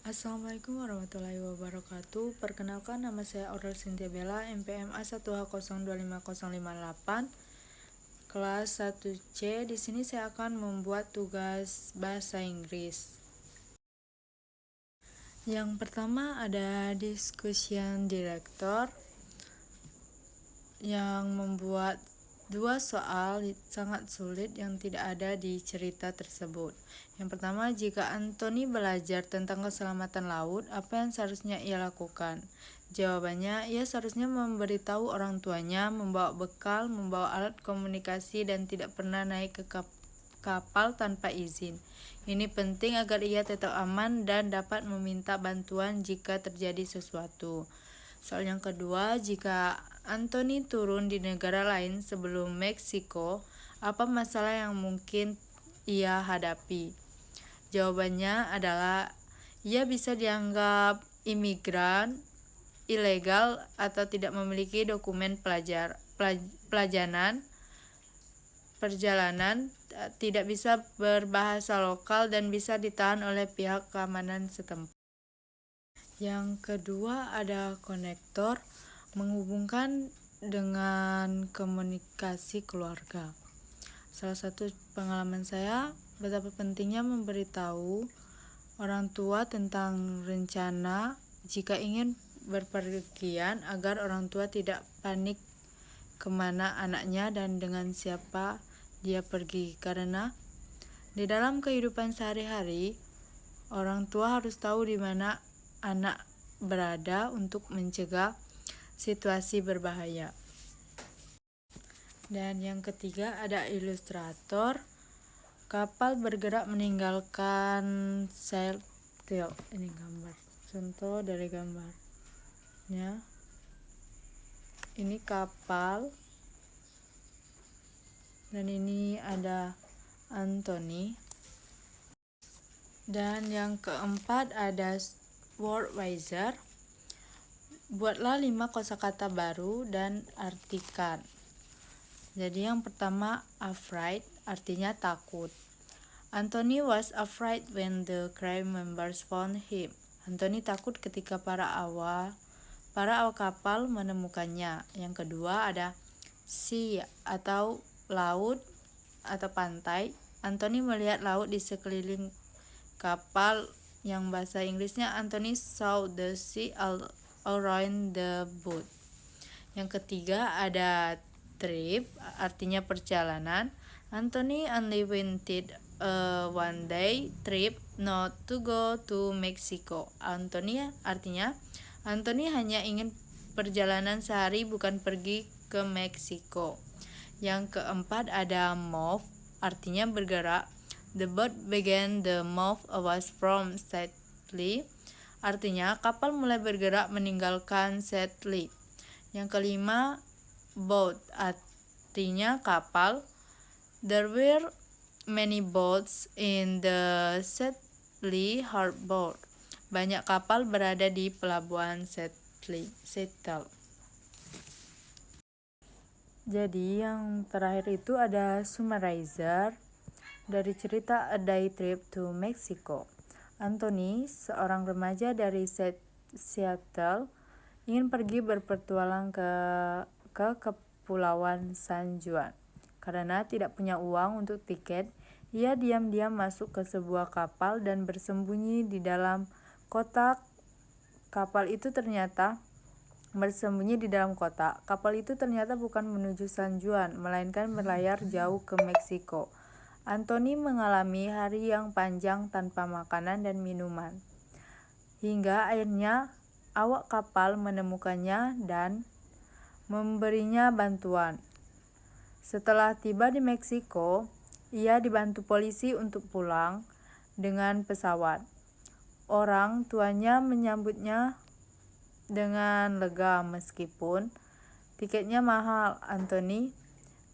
Assalamualaikum warahmatullahi wabarakatuh. Perkenalkan, nama saya Aurel Cynthia Bella, NPM A1H025058, kelas 1C. Di sini saya akan membuat tugas bahasa Inggris. Yang pertama ada discussion director yang membuat dua soal sangat sulit yang tidak ada di cerita tersebut. Yang pertama, jika Anthony belajar tentang keselamatan laut, apa yang seharusnya ia lakukan? Jawabannya, ia seharusnya memberitahu orang tuanya, membawa bekal, membawa alat komunikasi, dan tidak pernah naik ke kapal tanpa izin. Ini penting agar ia tetap aman dan dapat meminta bantuan jika terjadi sesuatu. Soal yang kedua, jika Anthony turun di negara lain sebelum Meksiko, apa masalah yang mungkin ia hadapi? Jawabannya adalah ia bisa dianggap imigran ilegal atau tidak memiliki dokumen perjalanan, tidak bisa berbahasa lokal dan bisa ditahan oleh pihak keamanan setempat. Yang kedua ada konektor, menghubungkan dengan komunikasi keluarga. Salah satu pengalaman saya, betapa pentingnya memberitahu orang tua tentang rencana jika ingin berpergian agar orang tua tidak panik kemana anaknya dan dengan siapa dia pergi, karena di dalam kehidupan sehari-hari orang tua harus tahu di mana anak berada untuk mencegah situasi berbahaya. Dan yang ketiga ada ilustrator, kapal bergerak meninggalkan sail. Ini gambar, contoh dari gambarnya. Ini kapal dan ini ada Anthony. Dan yang keempat ada word wizard. Buatlah 5 kosakata baru dan artikan. Jadi yang pertama, afraid, artinya takut. Anthony was afraid when the crew members found him. Anthony takut ketika para awak kapal menemukannya. Yang kedua ada sea atau laut atau pantai. Anthony melihat laut di sekeliling kapal, yang bahasa Inggrisnya Anthony saw the sea all around the boat. Yang ketiga ada trip, artinya perjalanan. Anthony only wanted a one-day trip, not to go to Mexico. Anthony artinya Anthony hanya ingin perjalanan sehari, bukan pergi ke Meksiko. Yang keempat ada move, artinya bergerak. The boat began the move away from Setley. Artinya kapal mulai bergerak meninggalkan Setley. Yang kelima, boat, artinya kapal. There were many boats in the Setley harbor. Banyak kapal berada di pelabuhan Setley. Jadi yang terakhir itu ada summarizer dari cerita A Day Trip to Mexico. Anthony, seorang remaja dari Seattle, ingin pergi berpetualang ke Kepulauan San Juan. Karena tidak punya uang untuk tiket, ia diam-diam masuk ke sebuah kapal dan bersembunyi di dalam kotak. Kapal itu ternyata bukan menuju San Juan, melainkan berlayar jauh ke Meksiko. Anthony mengalami hari yang panjang tanpa makanan dan minuman, hingga akhirnya awak kapal menemukannya dan memberinya bantuan. Setelah tiba di Meksiko, ia dibantu polisi untuk pulang dengan pesawat. Orang tuanya menyambutnya dengan lega meskipun tiketnya mahal. Anthony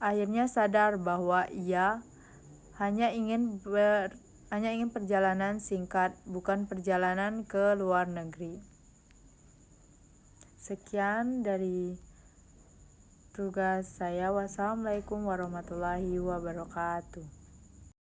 akhirnya sadar bahwa ia hanya ingin perjalanan singkat, bukan perjalanan ke luar negeri. Sekian dari tugas saya. Wassalamualaikum warahmatullahi wabarakatuh.